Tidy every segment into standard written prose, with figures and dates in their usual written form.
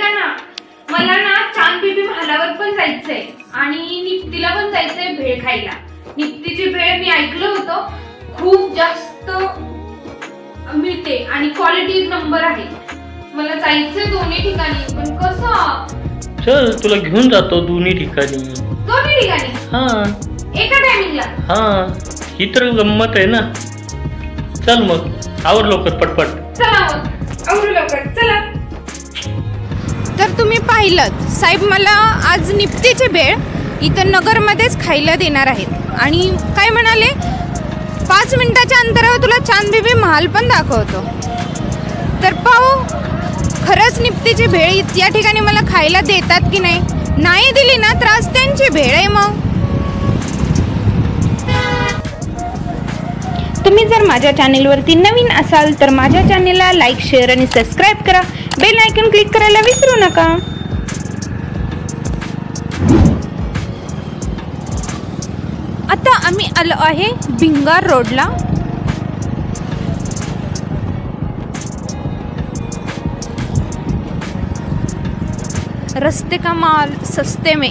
ऐका ना, मला ना चांद बेबी महालावर पण जायचंय आणि निप्तीला पण जायचंय भेळ खायला. निप्तीची भेळ मी ऐकलं होतं खूप जास्त मिळते आणि क्वालिटी नंबर आहे. मला जायचंय दोन्ही ठिकाणी, पण कसं? चल तुला घेऊन जातो दोन्ही ठिकाणी. दोन्ही ठिकाणी? हा, एका टायमिंगला? हा, ही तर गंमत आहे ना. चल मग आवर लवकर पटपट. चला मग आवर लवकर चला. तर तुम्ही पाहिलं साहेब मला आज निप्तीची भेळ इथं नगरमध्येच खायला देणार आहेत आणि काय म्हणाले 5 मिनिटाच्या अंतरावर तुला चांद बेबी महाल पण दाखवतो. तर पाहू खरंच निप्तीची भेळ या ठिकाणी मला खायला देतात की नाही. नाही दिली ना त्रास त्यांची भेळ आहे. मग तुम्ही जर माझ्या चॅनेलवरती नवीन असाल तर माझ्या चॅनेलला लाईक शेअर आणि सबस्क्राईब करा. बेल आयकॉन क्लिक करायला विसरू नका. आता आम्ही आलो आहे भिंगार रोडला. रस्ते का माल सस्ते में.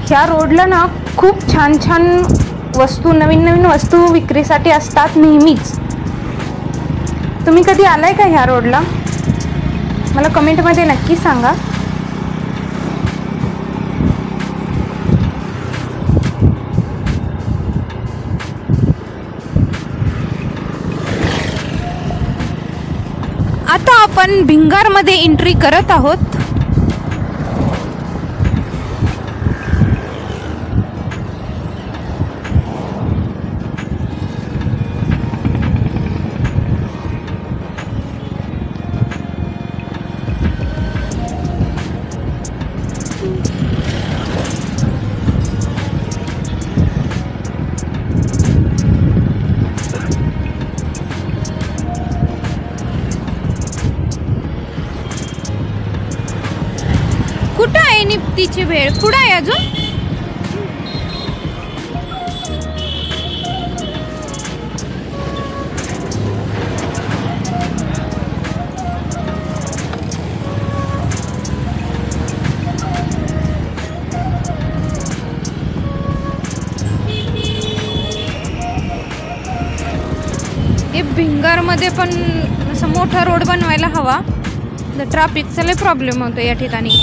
ह्या रोडला ना खूप छान छान वस्तू नवीन नवीन वस्तू विक्रीसाठी असतात नेहमीच. तुम्ही कधी आलाय का ह्या रोडला? मला कमेंटमध्ये नक्की सांगा. आता आपण भिंगारमध्ये एंट्री करत आहोत. कुठं आहे निप्तीची भेळ? कुठं आहे अजून? हे भिंगारमध्ये पण असं मोठा रोड बनवायला हवा. ट्रॅफिकचा लय प्रॉब्लेम होतो या ठिकाणी.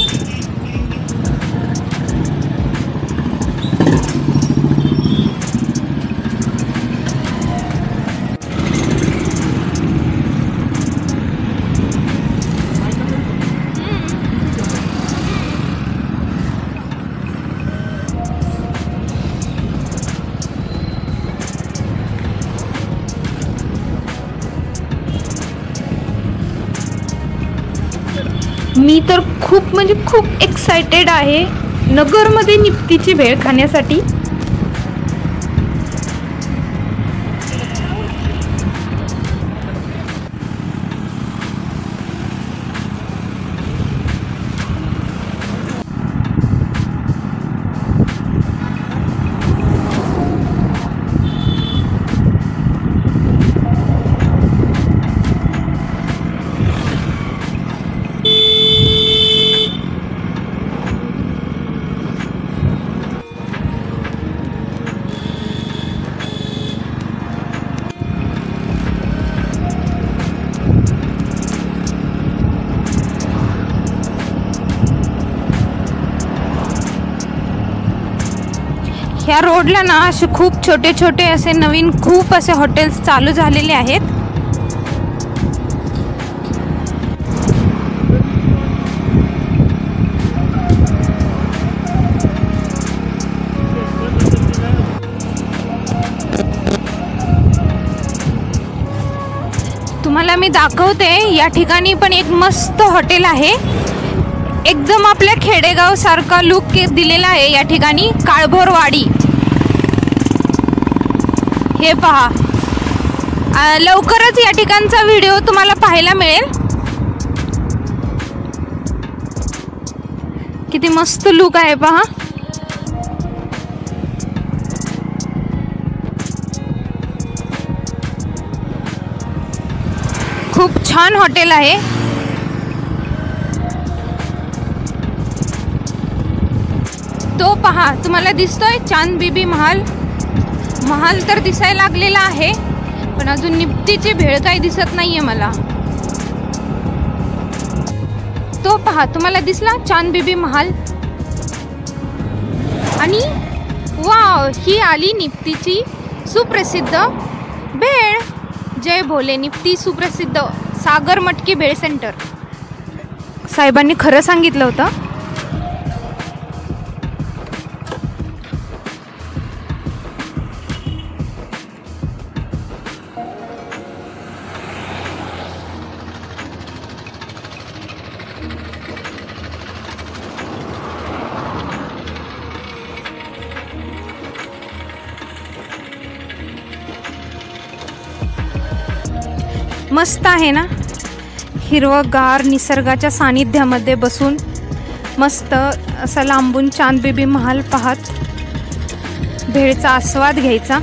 मी तर खूप म्हणजे खूप एक्सायटेड आहे नगरमध्ये निप्तीची भेळ खाण्यासाठी. ह्या रोडला ना असे खूप छोटे छोटे असे नवीन खूप असे हॉटेल्स चालू झालेले आहेत. तुम्हाला मी दाखवते. या ठिकाणी पण एक मस्त हॉटेल आहे. एकदम आपल्या खेडेगाव सारखा लुक दिलेला आहे या ठिकाणी. काळभोरवाडी हे पहा. लवकरच या ठिकाणचा व्हिडिओ तुम्हाला पाहायला मिळेल. किती मस्त लुक आहे पहा. छान हॉटेल आहे. तो पहा, तुम्हाला दिसतोय चांद बीबी महाल. महाल तर दिसायला लागलेला आहे, पण अजून निप्तीची भेळ काही दिसत नाहीये मला. तो पहा, तुम्हाला दिसला चांद बीबी महाल. आणि वाव, ही आली निप्तीची सुप्रसिद्ध भेळ. जय भोले. निप्ती सुप्रसिद्ध सागर मटकी भेळ सेंटर. साहेबांनी खरं सांगितलं होतं. मस्त आहे ना, हिरवगार निसर्गाच्या सानिध्यामध्ये बसून मस्त असं लांबून चांद बीबी महाल पाहत भेळचा आस्वाद घ्यायचा.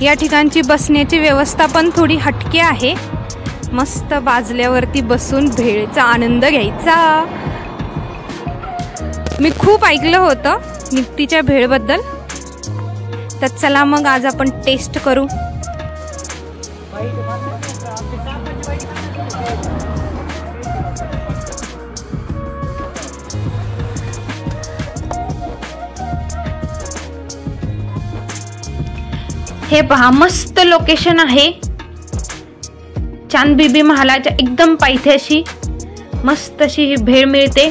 या ठिकाणची बसण्याची व्यवस्था पण थोडी हटके आहे. मस्त बाजल्यावरती बसून भेळचा आनंद घ्यायचा. मी खूप ऐकलं होतं निप्तीच्या भेळबद्दल, तर चला मग आज आपण टेस्ट करू. हे पहा, मस्त लोकेशन आहे. चांद बीबी महालाच्या एकदम पायथ्याशी मस्त अशी ही भेळ मिळते.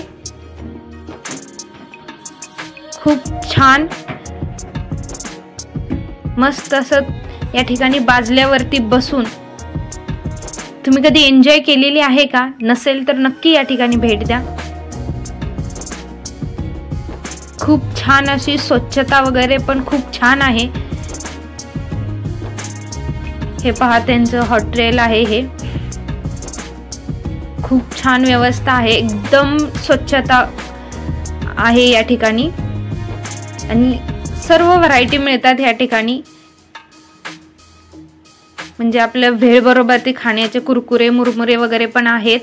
खूप छान मस्त असं या ठिकाणी बाजल्यावरती बसून तुम्ही कधी एन्जॉय केलेली आहे का? नसेल तर नक्की या ठिकाणी भेट द्या. खूप छान अशी स्वच्छता वगैरे पण खूप छान आहे. हे पहा, त्यांचं हॉटेल आहे. हे खूप छान व्यवस्था आहे, एकदम स्वच्छता आहे या ठिकाणी आणि सर्व व्हरायटी मिळतात या ठिकाणी. म्हणजे आपल्या भेळ बरोबर ते खाण्याचे कुरकुरे मुरमुरे वगैरे पण आहेत.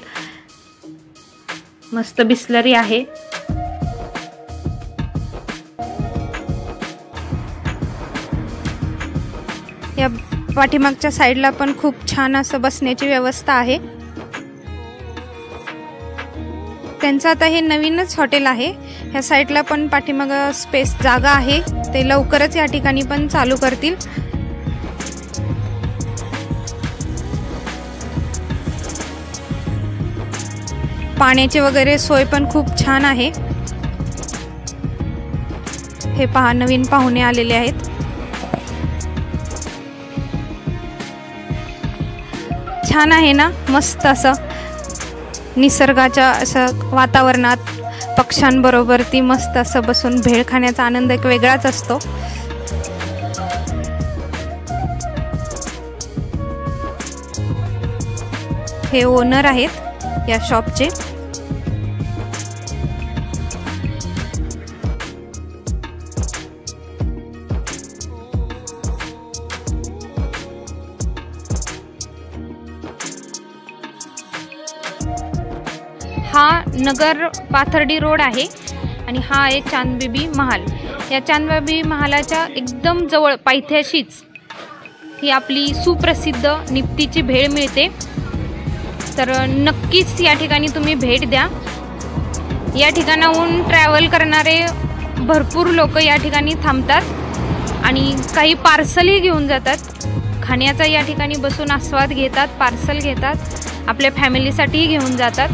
मस्त बिस्लरी आहे. या पाठीमागच्या साईडला पण खूप छान असं बसण्याची व्यवस्था आहे. त्यांचं आता हे नवीनच हॉटेल आहे. ह्या साईडला पण पाठीमाग स्पेस जागा आहे. ते लवकरच या ठिकाणी पण चालू करतील. पाण्याची वगैरे सोय पण खूप छान आहे. हे पहा, नवीन पाहुणे आलेले आहेत. छान आहे ना, मस्त असं निसर्गाच्या असं वातावरणात पक्ष्यांबरोबर ती मस्त असं बसून भेळ खाण्याचा आनंद एक वेगळाच असतो. हे ओनर आहेत या शॉपचे. हा नगर पाथर्डी रोड आहे आणि हा आहे चांद बीबी महाल. या चांद बीबी महालाच्या एकदम जवळ पायथ्याशीच ही आपली सुप्रसिद्ध निप्तीची भेळ मिळते. तर नक्कीच या ठिकाणी तुम्ही भेट द्या. या ठिकाणाहून ट्रॅव्हल करणारे भरपूर लोक या ठिकाणी थांबतात आणि काही पार्सलही घेऊन जातात. खाण्याचा या ठिकाणी बसून आस्वाद घेतात, पार्सल घेतात, आपल्या फॅमिलीसाठीही घेऊन जातात.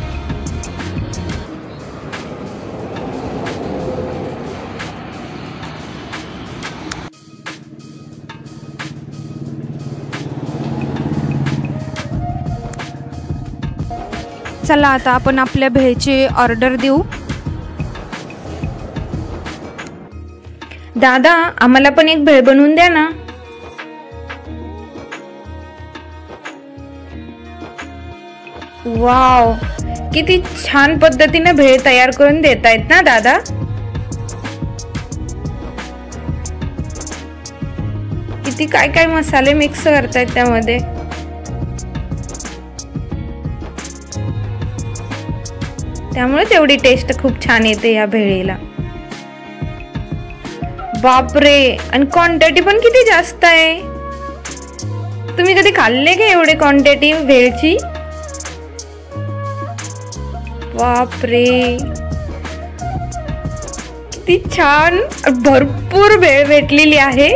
चला आता आपण आपल्या भेळची ऑर्डर देऊ. दादा, आम्हाला पण एक भेळ बनवून द्या ना. वाव, किती छान पद्धतीने भेळ तयार करून देतायत ना दादा. किती काय काय मसाले मिक्स करतायत त्यामध्ये. त्यामुळे तेवढी टेस्ट खूप छान येते या भेळीला. बापरे, आणि क्वांटिटी पण किती जास्त आहे. तुम्ही कधी खाल्ले का एवढे क्वांटिटी भेळची? बापरे, किती छान भरपूर भेळ भेटलेली आहे.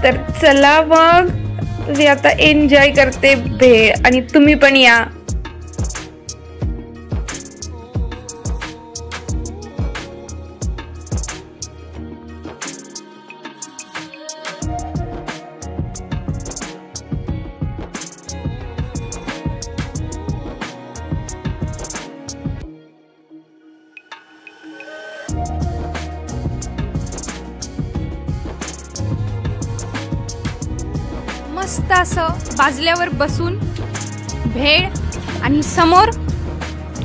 तर चला मग मी आता एन्जॉय करते भेळ, आणि तुम्ही पण या. मस्त असं बाजल्यावर बसून भेळ आणि समोर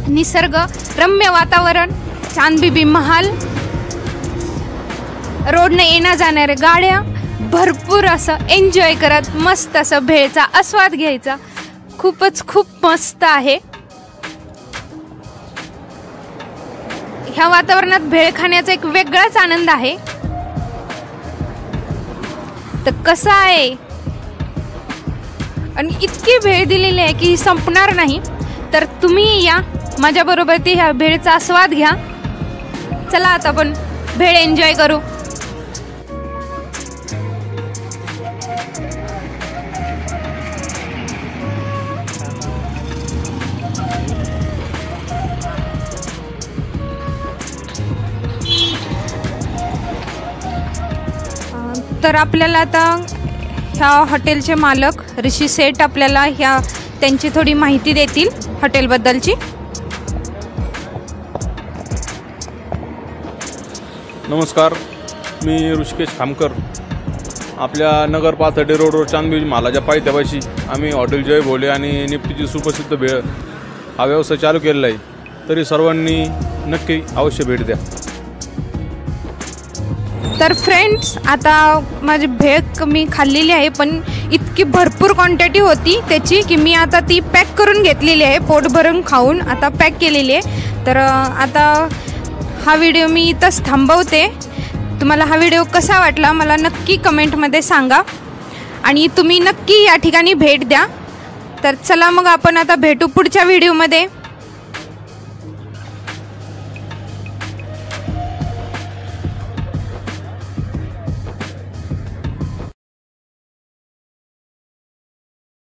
निसर्ग, रम्य वातावरण, चांद बीबी महाल, रोडने येण्या जाणाऱ्या गाड्या, भरपूर असं एन्जॉय करत मस्त असं भेळचा आस्वाद घ्यायचा. खूप मस्त आहे. ह्या वातावरणात भेळ खाण्याचा एक वेगळाच आनंद आहे. तर कसं आहे, आणि इतकी भेळ दिलेली आहे की संपणार नाही. तर तुम्ही या माझ्याबरोबर ती ह्या भेळचा आस्वाद घ्या. चला आता आपण भेळ एन्जॉय करू. तर आपल्याला आता ह्या हॉटेलचे मालक ऋषी सेठ आपल्याला त्यांची थोडी माहिती देतील हॉटेलबद्दलची. नमस्कार, मी ऋषिकेश खामकर. आपल्या नगर पाथर्डी रोडवर चांदबीबी महालाच्या पायथ्यापाशी आम्ही हॉटेल जय भोले आणि निफ्तीची सुप्रसिद्ध भेळ हा व्यवसाय चालू केलेला आहे. तरी सर्वांनी नक्की अवश्य भेट द्या. तर फ्रेंड्स, आता माझी भेळ मी खाल्लेली आहे, पण इतकी भरपूर क्वांटिटी होती त्याची की मी आता ती पॅक करून घेतलेली आहे. पोट भरून खाऊन आता पॅक केलेली आहे. तर आता हा व्हिडिओ मी इथंच थांबवते. तुम्हाला हा व्हिडिओ कसा वाटला मला नक्की कमेंटमध्ये सांगा, आणि तुम्ही नक्की या ठिकाणी भेट द्या. तर चला मग आपण आता भेटू पुढच्या व्हिडिओमध्ये.